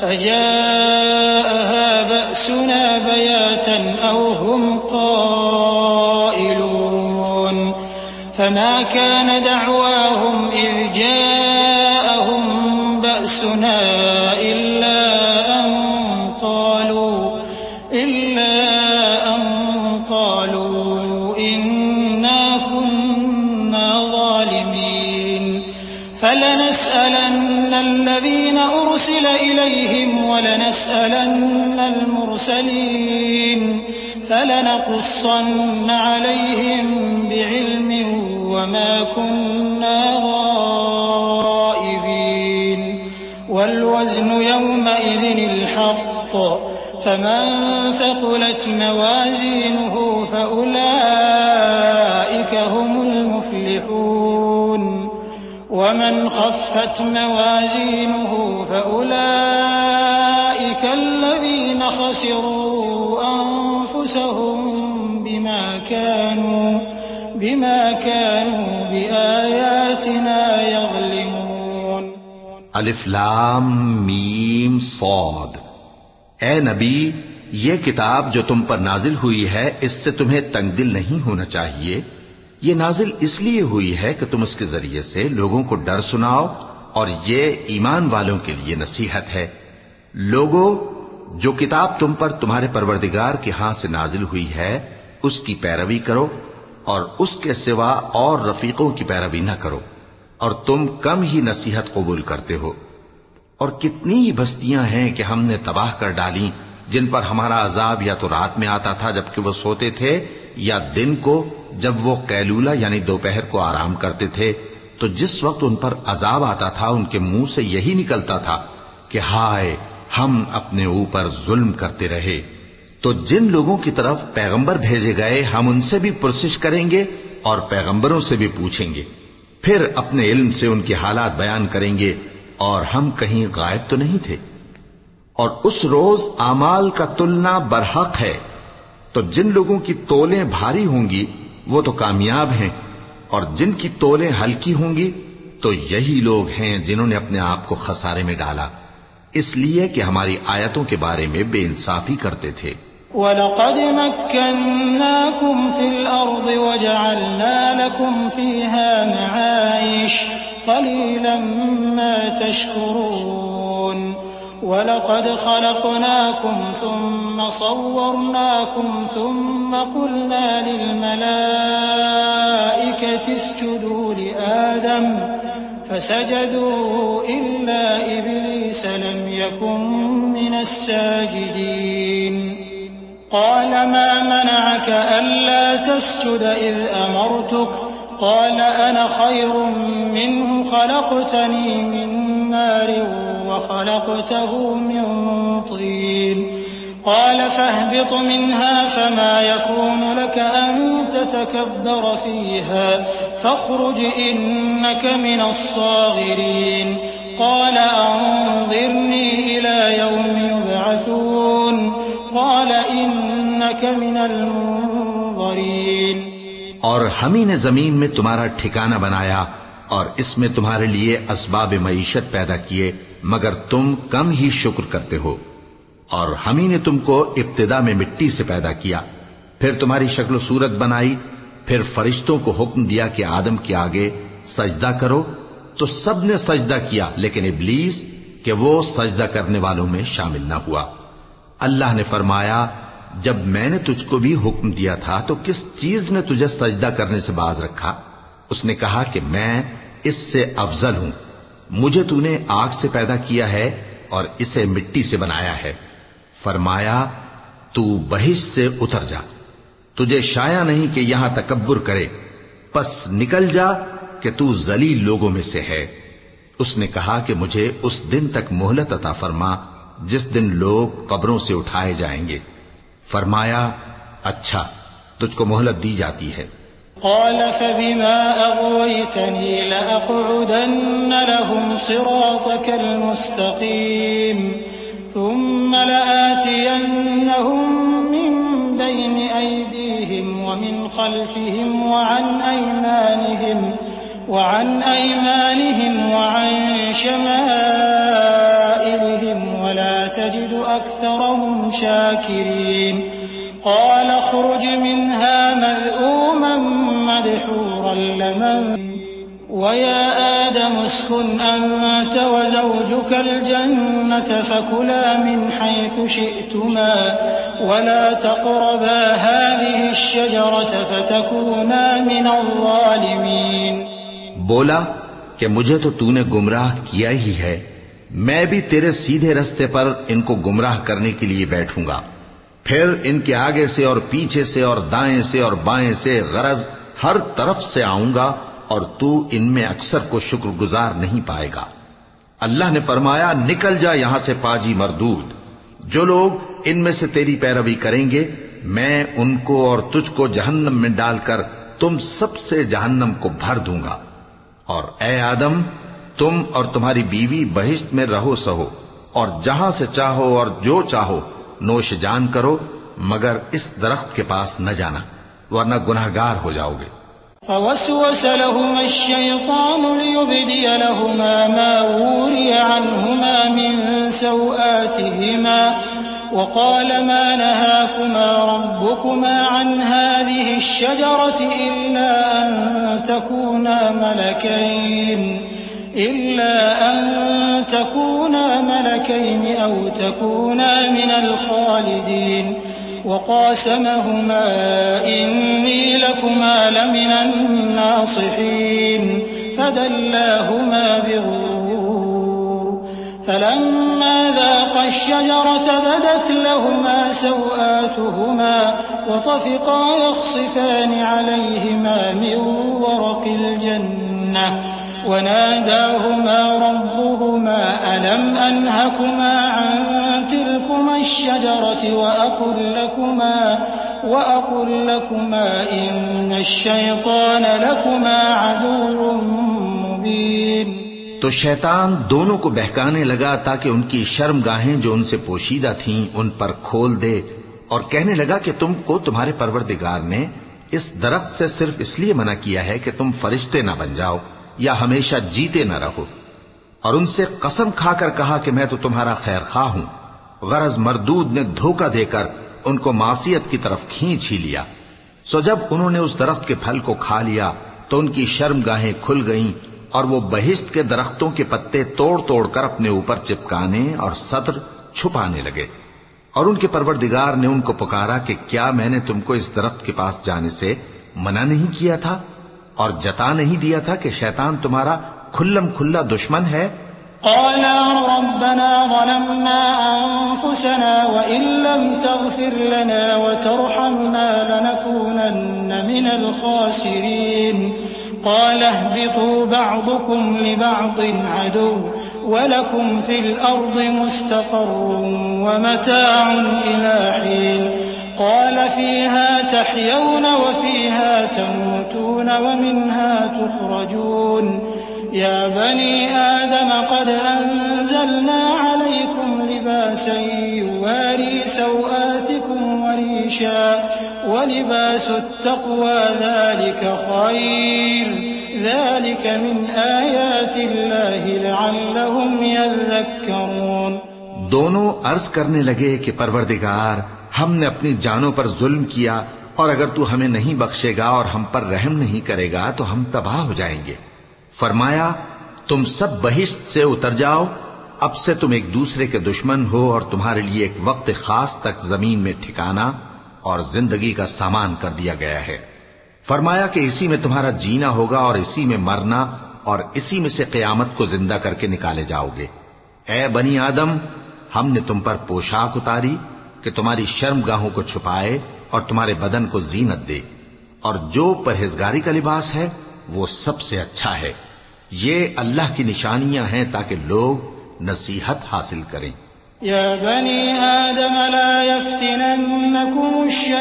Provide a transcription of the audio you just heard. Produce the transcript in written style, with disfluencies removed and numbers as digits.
فجاءها بأسنا بياتا أو هم قائلون فما كان دعواهم إذ جاءهم بأسنا إلا أن قالوا إنا كنا ظالمين فلنسألن الذين أرسل إليهم ولنسألن المرسلين فلنقصن عليهم بعلم وما كنا غائبين والوزن يومئذ الحق فمن ثقلت موازينه فأولئك هم المفلحون ومن خفت موازينه فأولئك الذين خسروا أنفسهم بما كانوا بآياتنا يظلمون. الف لام میم صاد. اے نبی، یہ کتاب جو تم پر نازل ہوئی ہے اس سے تمہیں تنگ دل نہیں ہونا چاہیے. یہ نازل اس لیے ہوئی ہے کہ تم اس کے ذریعے سے لوگوں کو ڈر سناؤ اور یہ ایمان والوں کے لیے نصیحت ہے. لوگوں، جو کتاب تم پر تمہارے پروردگار کے ہاں سے نازل ہوئی ہے اس کی پیروی کرو اور اس کے سوا اور رفیقوں کی پیروی نہ کرو، اور تم کم ہی نصیحت قبول کرتے ہو. اور کتنی ہی بستیاں ہیں کہ ہم نے تباہ کر ڈالی جن پر ہمارا عذاب یا تو رات میں آتا تھا جبکہ وہ سوتے تھے، یا دن کو جب وہ قیلولہ یعنی دوپہر کو آرام کرتے تھے. تو جس وقت ان پر عذاب آتا تھا ان کے منہ سے یہی نکلتا تھا کہ ہائے ہم اپنے اوپر ظلم کرتے رہے. تو جن لوگوں کی طرف پیغمبر بھیجے گئے ہم ان سے بھی پرسش کریں گے اور پیغمبروں سے بھی پوچھیں گے، پھر اپنے علم سے ان کے حالات بیان کریں گے اور ہم کہیں غائب تو نہیں تھے. اور اس روز اعمال کا تلنا برحق ہے، تو جن لوگوں کی تولیں بھاری ہوں گی وہ تو کامیاب ہیں، اور جن کی تولیں ہلکی ہوں گی تو یہی لوگ ہیں جنہوں نے اپنے آپ کو خسارے میں ڈالا اس لیے کہ ہماری آیتوں کے بارے میں بے انصافی کرتے تھے. وَلَقَدْ مَكَّنَّاكُمْ فِي الْأَرْضِ وَجَعَلْنَا لَكُمْ فِيهَا مَعَايِشَ قَلِيلًا مَا تَشْكُرُونَ. وَلَقَدْ خَلَقْنَاكُمْ ثُمَّ صَوَّرْنَاكُمْ ثُمَّ قُلْنَا لِلْمَلَائِكَةِ اسْجُدُوا لِآدَمَ فسجدوا إلا إبليس لم يكن من الساجدين. قال ما منعك ألا تسجد إذ أمرتك قال أنا خير منه خلقتني من نار وخلقته من طين. قال فاهبط منها فما يكون لك أن تتكبر فيها فاخرج إنك من الصاغرين. قال أنظرني إلى يوم يبعثون. قال إنك من المنظرين. اور ہم ہی نے زمین میں تمہارا ٹھکانہ بنایا اور اس میں تمہارے لیے اسباب معیشت پیدا کیے مگر تم کم ہی شکر کرتے ہو. اور ہم ہی نے تم کو ابتدا میں مٹی سے پیدا کیا، پھر تمہاری شکل و صورت بنائی، پھر فرشتوں کو حکم دیا کہ آدم کے آگے سجدہ کرو تو سب نے سجدہ کیا لیکن ابلیس کہ وہ سجدہ کرنے والوں میں شامل نہ ہوا. اللہ نے فرمایا جب میں نے تجھ کو بھی حکم دیا تھا تو کس چیز نے تجھے سجدہ کرنے سے باز رکھا؟ اس نے کہا کہ میں اس سے افضل ہوں، مجھے تو نے آگ سے پیدا کیا ہے اور اسے مٹی سے بنایا ہے. فرمایا تو بہشت سے اتر جا، تجھے شایع نہیں کہ یہاں تکبر کرے، پس نکل جا کہ تو ذلیل لوگوں میں سے ہے. اس نے کہا کہ مجھے اس دن تک مہلت عطا فرما جس دن لوگ قبروں سے اٹھائے جائیں گے. فرمایا اچھا، تجھ کو مہلت دی جاتی ہے. قال فبما أغويتني لأقعدن لهم صراطك المستقيم ثم لآتينهم من بين أيديهم ومن خلفهم وعن أيمانهم وعن أيمانهم وعن شمائلهم ولا تجد أكثرهم شاكرين قال اخرج منها مذءوما مدحورا لمن ويا آدم اسكن أنت وزوجك الجنة فكلا من حيث شئتما ولا تقربا هذه الشجرة فتكونا من الظالمين. بولا کہ مجھے تو نے گمراہ کیا ہی ہے، میں بھی تیرے سیدھے رستے پر ان کو گمراہ کرنے کے لیے بیٹھوں گا، پھر ان کے آگے سے اور پیچھے سے اور دائیں سے اور بائیں سے غرض ہر طرف سے آؤں گا اور تو ان میں اکثر کو شکر گزار نہیں پائے گا. اللہ نے فرمایا نکل جا یہاں سے پاجی مردود، جو لوگ ان میں سے تیری پیروی کریں گے میں ان کو اور تجھ کو جہنم میں ڈال کر تم سب سے جہنم کو بھر دوں گا. اور اے آدم تم اور تمہاری بیوی بہشت میں رہو سہو اور جہاں سے چاہو اور جو چاہو نوش جان کرو، مگر اس درخت کے پاس نہ جانا ورنہ گناہگار ہو جاؤ گے. فوسوس لهما الشيطان ليبدي لهما ما وري عنهما من سوآتهما وقال ما نهاكما ربكما عن هذه الشجرة إلا أن تكونا ملكين أو تكونا من الخالدين وقاسمهما إني لكما لمن الناصحين فدلاهما بغرور فلما ذاقا الشجرة بدت لهما سوآتهما وطفقا يخصفان عليهما من ورق الجنة وناداهما ربهما ألم أنهكما عن تلكما الشجرة وأقل لكما إن الشيطان لكما عدو مبين. تو شیطان دونوں کو بہکانے لگا تاکہ ان کی شرم گاہیں جو ان سے پوشیدہ تھیں ان پر کھول دے، اور کہنے لگا کہ تم کو تمہارے پروردگار نے اس درخت سے صرف اس لیے منع کیا ہے کہ تم فرشتے نہ بن جاؤ یا ہمیشہ جیتے نہ رہو، اور ان سے قسم کھا کر کہا کہ میں تو تمہارا خیر خواہ ہوں. غرض مردود نے دھوکہ دے کر ان کو معصیت کی طرف کھینچ ہی لیا. سو جب انہوں نے اس درخت کے پھل کو کھا لیا تو ان کی شرم گاہیں کھل گئیں اور وہ بہشت کے درختوں کے پتے توڑ توڑ کر اپنے اوپر چپکانے اور سطر چھپانے لگے. اور ان کے پروردگار نے ان کو پکارا کہ کیا میں نے تم کو اس درخت کے پاس جانے سے منع نہیں کیا تھا اور جتا نہیں دیا تھا کہ شیطان تمہارا کھلم کھلا دشمن ہے؟ قالا ربنا ظلمنا أنفسنا وإن لم تغفر لنا وترحمنا لنكونن من الخاسرين. قال اهبطوا بعضكم لبعض عدو ولكم في الأرض مستقر ومتاع إلى حين. قال فيها تحيون وفيها تموتون ومنها تخرجون. يا بني آدم قد أنزلنا عليكم لباسا يواري سوآتكم وريشا ولباس التقوى ذلك خير ذلك من آيات الله لعلهم يذكرون. دونوں عرض کرنے لگے کہ پروردگار ہم نے اپنی جانوں پر ظلم کیا اور اگر تو ہمیں نہیں بخشے گا اور ہم پر رحم نہیں کرے گا تو ہم تباہ ہو جائیں گے. فرمایا تم سب بہشت سے اتر جاؤ، اب سے تم ایک دوسرے کے دشمن ہو اور تمہارے لیے ایک وقت خاص تک زمین میں ٹھکانا اور زندگی کا سامان کر دیا گیا ہے. فرمایا کہ اسی میں تمہارا جینا ہوگا اور اسی میں مرنا اور اسی میں سے قیامت کو زندہ کر کے نکالے جاؤ گے. اے بنی آدم ہم نے تم پر پوشاک اتاری کہ تمہاری شرم گاہوں کو چھپائے اور تمہارے بدن کو زینت دے، اور جو پرہیزگاری کا لباس ہے وہ سب سے اچھا ہے. یہ اللہ کی نشانیاں ہیں تاکہ لوگ نصیحت حاصل کریں. یا بنی آدم لا يفتننكم الشیطان